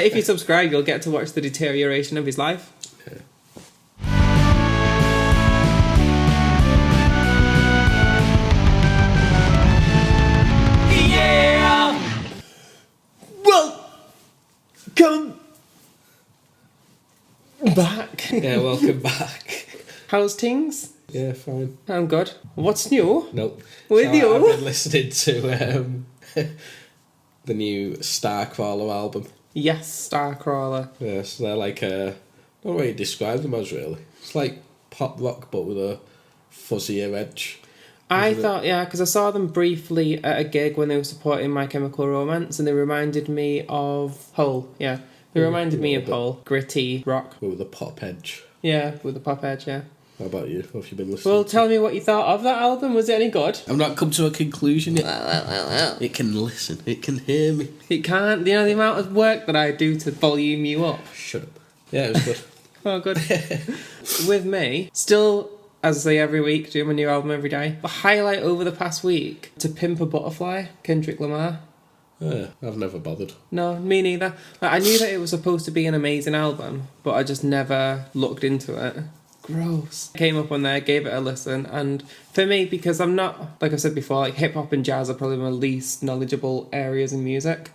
If you subscribe, you'll get to watch the deterioration of his life. Yeah. Welcome back. Yeah, welcome back. How's things? Yeah, fine. I'm good. What's new? Nope. With you? I've been listening to the new Starcrawler album. Yes, Starcrawler. Yeah, so they're like I don't know what you describe them as really. It's like pop rock but with a fuzzier edge. I thought, yeah, because I saw them briefly at a gig when they were supporting My Chemical Romance, and they reminded me of Hole, yeah. They reminded me of Hole. Gritty rock. With a pop edge. Yeah, with a pop edge, yeah. How about you? What have you been listening Well, to? tell me what you thought of that album. Was it any good? I've not come to a conclusion yet. It can listen. It can hear me. It can't. You know the amount of work that I do to volume you up. Shut up. Yeah, it was good. Oh, good. With me, still, as I say every week, doing my new album every day. The highlight over the past week, To Pimp a Butterfly, Kendrick Lamar. Yeah, I've never bothered. No, me neither. Like, I knew that it was supposed to be an amazing album, but I just never looked into it. Gross. Came up on there, gave it a listen, and for me, because I'm not, like I said before, like hip-hop and jazz are probably my least knowledgeable areas in music.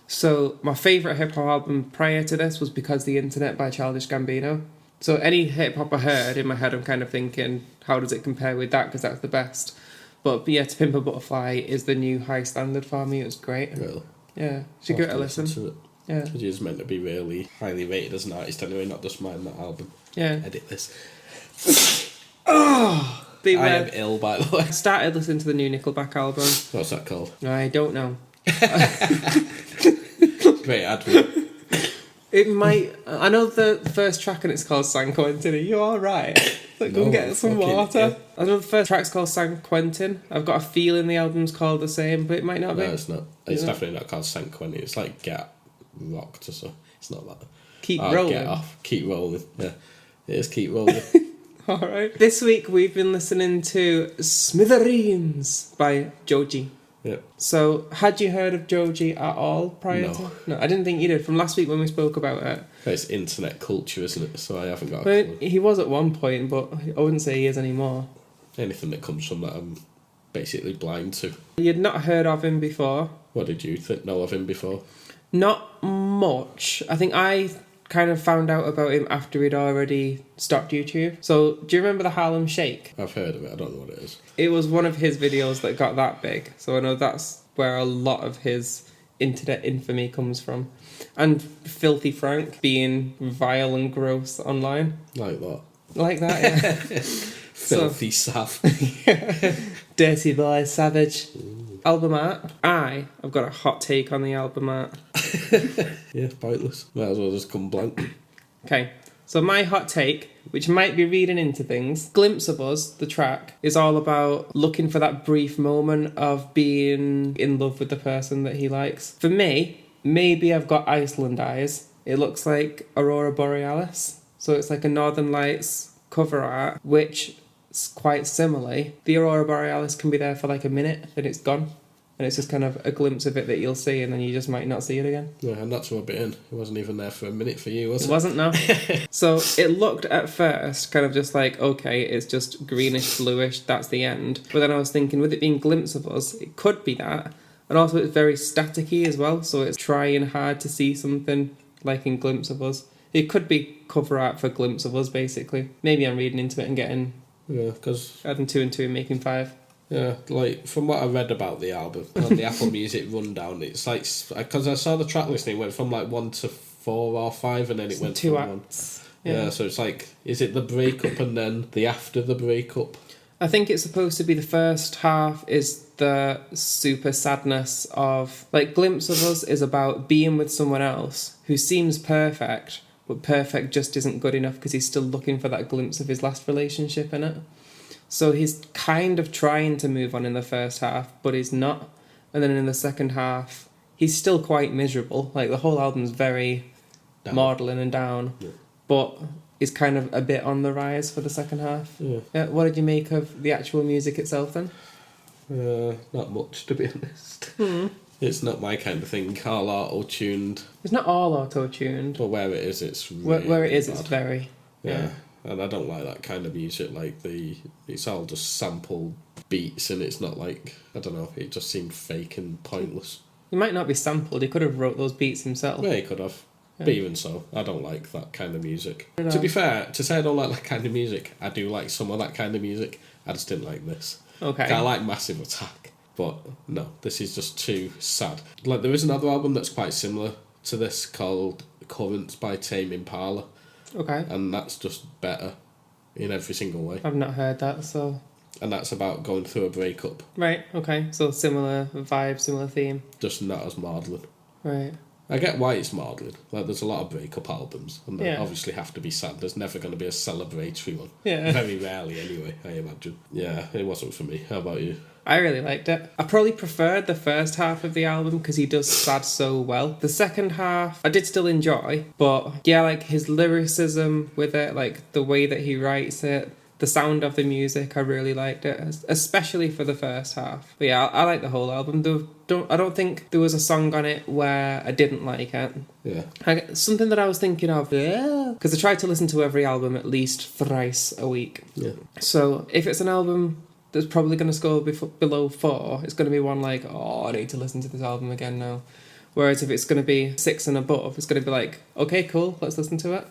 So my favourite hip-hop album prior to this was Because the Internet by Childish Gambino. So any hip-hop I heard, in my head I'm kind of thinking, how does it compare with that, because that's the best. But yeah, To Pimp a Butterfly is the new high standard for me. It was great. Really? Yeah, should give it a listen. To it. Yeah. Because he's meant to be really highly rated as an artist anyway, not just mine, that album. Yeah. Edit this. Oh! I am ill, by the way. I started listening to the new Nickelback album. What's that called? I don't know. Great advert. It might... I know the first track and it's called San Quentin. Are you alright? Like, go and get some water. Yeah. I know the first track's called San Quentin. I've got a feeling the album's called the same, but it might not be. No, it's not. It's definitely not called San Quentin. It's like Get Rocked or so. It's not that. Keep rolling. Get off. Keep rolling. Yeah. It is Keep Rolling. Alright. This week we've been listening to Smithereens by Joji. Yeah. So, had you heard of Joji at all prior to? No, I didn't think you did. From last week when we spoke about it. It's internet culture, isn't it? So I haven't got a But clue. he was at one point, but I wouldn't say he is anymore. Anything that comes from that I'm basically blind to. You'd not heard of him before? What did you know of him before? Not much. I think I kind of found out about him after he'd already stopped YouTube. So, do you remember the Harlem Shake? I've heard of it. I don't know what it is. It was one of his videos that got that big. So I know that's where a lot of his internet infamy comes from. And Filthy Frank being vile and gross online. Like that. Like that, yeah. Filthy Sav. Dirty Boy Savage. Album art. I've got a hot take on the album art. Yeah, pointless. Might as well just come blank. Okay, so my hot take, which might be reading into things, Glimpse of Us, the track, is all about looking for that brief moment of being in love with the person that he likes. For me, maybe I've got Iceland eyes. It looks like Aurora Borealis. So it's like a Northern Lights cover art, which quite similarly, the Aurora Borealis can be there for like a minute, then it's gone. And it's just kind of a glimpse of it that you'll see, and then you just might not see it again. Yeah, and that's what bit in. It wasn't even there for a minute for you, was it? It wasn't, no. So it looked at first kind of just like, okay, it's just greenish, bluish, that's the end. But then I was thinking, with it being Glimpse of Us, it could be that. And also it's very staticky as well, so it's trying hard to see something like in Glimpse of Us. It could be cover art for Glimpse of Us, basically. Maybe I'm reading into it and getting... Yeah, because... adding 2 and 2 and making 5. Yeah, like, from what I read about the album, on the Apple Music rundown, it's like... Because I saw the track listing, it went from like 1 to 4 or 5, and then it went 2 from acts. 1. Yeah, so it's like, is it the breakup and then the after the breakup? I think it's supposed to be the first half is the super sadness of... Like, Glimpse of Us is about being with someone else who seems perfect, but perfect just isn't good enough because he's still looking for that glimpse of his last relationship in it. So he's kind of trying to move on in the first half, but he's not. And then in the second half, he's still quite miserable. Like, the whole album's very maudlin and down. Yeah. But is kind of a bit on the rise for the second half. Yeah. What did you make of the actual music itself then? Not much, to be honest. It's not my kind of thing. All auto-tuned. It's not all auto-tuned. But where it is, it's really where it is, bad. it's very... Yeah. And I don't like that kind of music, like it's all just sampled beats, and it's not like, I don't know, it just seemed fake and pointless. He might not be sampled, he could have wrote those beats himself. Yeah, he could have. Yeah. But even so, I don't like that kind of music. No. To be fair, to say I don't like that kind of music, I do like some of that kind of music. I just didn't like this. Okay. I like Massive Attack, but no, this is just too sad. Like, there is another album that's quite similar to this called Currents by Tame Impala. Okay. And that's just better in every single way. I've not heard that, so... And that's about going through a breakup. Right, okay. So similar vibe, similar theme. Just not as maudlin. Right. I get why it's maudlin. Like, there's a lot of breakup albums, and they Yeah. obviously have to be sad. There's never going to be a celebratory one. Yeah. Very rarely, anyway, I imagine. Yeah, it wasn't for me. How about you? I really liked it. I probably preferred the first half of the album because he does sad so well. The second half, I did still enjoy, but yeah, like his lyricism with it, like the way that he writes it, the sound of the music, I really liked it, especially for the first half. But yeah, I like the whole album. I don't think there was a song on it where I didn't like it. Yeah. Something that I was thinking of, because I try to listen to every album at least thrice a week. Yeah. So if it's an album that's probably going to score below 4, it's going to be one like, oh, I need to listen to this album again now. Whereas if it's going to be 6 and above, it's going to be like, okay, cool, let's listen to it.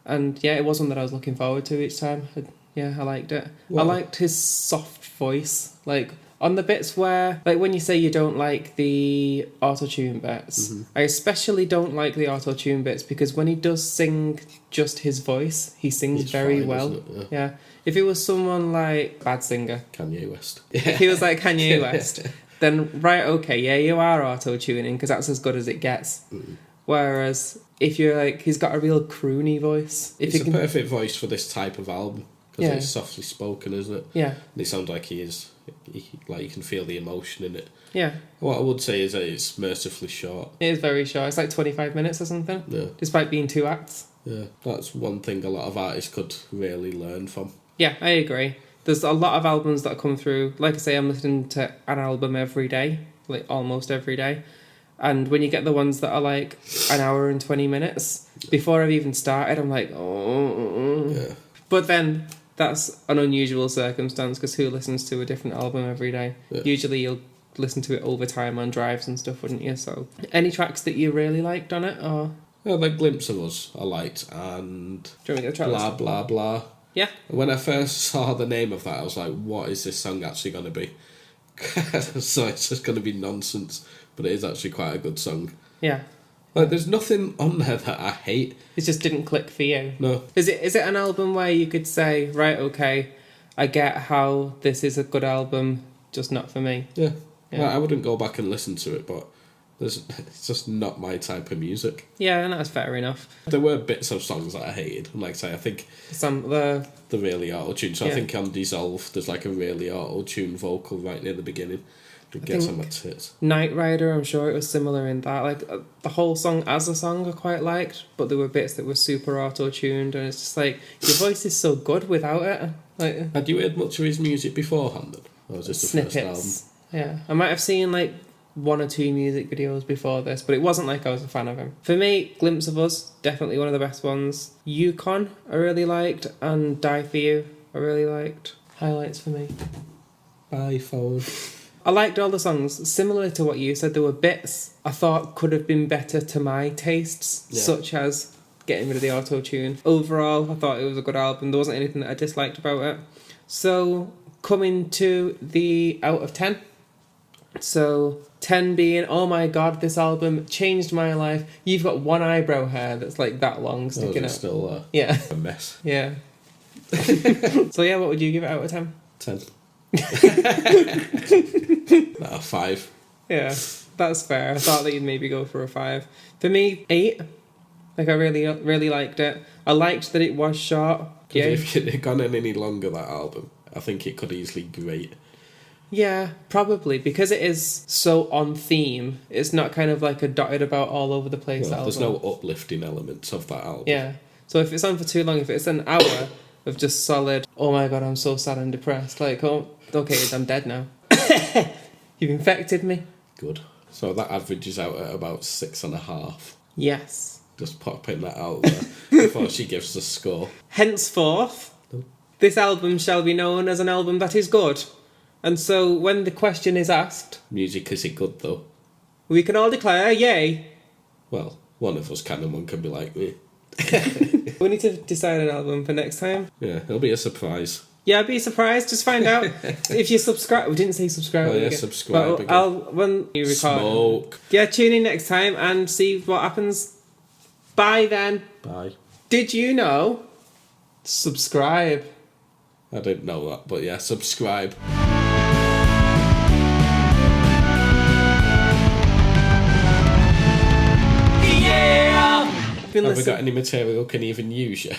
And yeah, it was one that I was looking forward to each time. I liked it. Well, I liked his soft voice. Like, on the bits where, like when you say you don't like the auto-tune bits, I especially don't like the auto-tune bits because when he does sing just his voice, he sings It's very fine, well. isn't it? Yeah. If it was someone like, bad singer, Kanye West. if he was like Kanye West, then right, okay, yeah, you are auto-tuning because that's as good as it gets. Whereas if you're like, he's got a real croony voice. It's a perfect voice for this type of album because it's softly spoken, isn't it? Yeah. And it sounds like he is, like you can feel the emotion in it. Yeah. What I would say is that it's mercifully short. It is very short. It's like 25 minutes or something. Yeah. Despite being 2 acts. Yeah, that's one thing a lot of artists could really learn from. Yeah, I agree. There's a lot of albums that come through. Like I say, I'm listening to an album every day, like almost every day. And when you get the ones that are like an hour and 20 minutes, before I've even started, I'm like, oh. Yeah. But then that's an unusual circumstance because who listens to a different album every day? Yeah. Usually you'll listen to it over time on drives and stuff, wouldn't you? So, any tracks that you really liked on it, or Yeah, like Glimpse of Us I liked, and do you want me to get a track Blah list? Blah Blah. Yeah. When I first saw the name of that, I was like, what is this song actually going to be? So it's just going to be nonsense, but it is actually quite a good song. Yeah. Like, there's nothing on there that I hate. It just didn't click for you. No. Is it an album where you could say, right, okay, I get how this is a good album, just not for me? Yeah. Yeah. Like, I wouldn't go back and listen to it, but it's just not my type of music. Yeah, and that's fair enough. There were bits of songs that I hated, and like I say, I think The really auto-tuned. So Yeah. I think on Dissolve, there's like a really auto-tuned vocal right near the beginning. It gets on my tits. Night Rider, I'm sure it was similar in that. Like, the whole song as a song I quite liked, but there were bits that were super auto-tuned, and it's just like, your voice is so good without it. Like, Had you heard much of his music beforehand then? Or was this the first album? snippets. Yeah. I might have seen, like, 1 or 2 music videos before this, but it wasn't like I was a fan of him. For me, Glimpse of Us, definitely one of the best ones. Yukon, I really liked, and Die For You, I really liked. Highlights for me. Bye, phone. I liked all the songs. Similar to what you said, there were bits I thought could have been better to my tastes, Yeah. such as getting rid of the auto-tune. Overall, I thought it was a good album. There wasn't anything that I disliked about it. So, coming to the out of 10. So, 10 being, oh my god, this album changed my life. You've got one eyebrow hair that's like that long sticking out. Still Yeah. a mess. Yeah. So yeah, what would you give it out of 10? 10. 5. Yeah, that's fair. I thought that you'd maybe go for a 5. For me, 8. Like, I really liked it. I liked that it was short. Yeah. If it had gone in any longer, that album, I think it could easily grate. Yeah, probably. Because it is so on theme, it's not kind of like a dotted about all over the place album. There's no uplifting elements of that album. Yeah. So if it's on for too long, if it's an hour of just solid, oh my god, I'm so sad and depressed. Like, oh, okay, I'm dead now. You've infected me. Good. So that averages out at about 6.5. Yes. Just popping that out there before she gives the score. Henceforth, this album shall be known as an album that is good. And so when the question is asked... Music, is it good, though? We can all declare, yay. Well, one of us can and one can be like me. We need to decide an album for next time. Yeah, it'll be a surprise. Yeah, be surprised. Just find out if you subscribe. We didn't say subscribe. Oh, yeah, again. subscribe again. When you record. Smoke. Yeah, tune in next time and see what happens. Bye then. Bye. Did you know? Subscribe. I didn't know that, but yeah, subscribe. Yeah. Have we got any material can even use yet?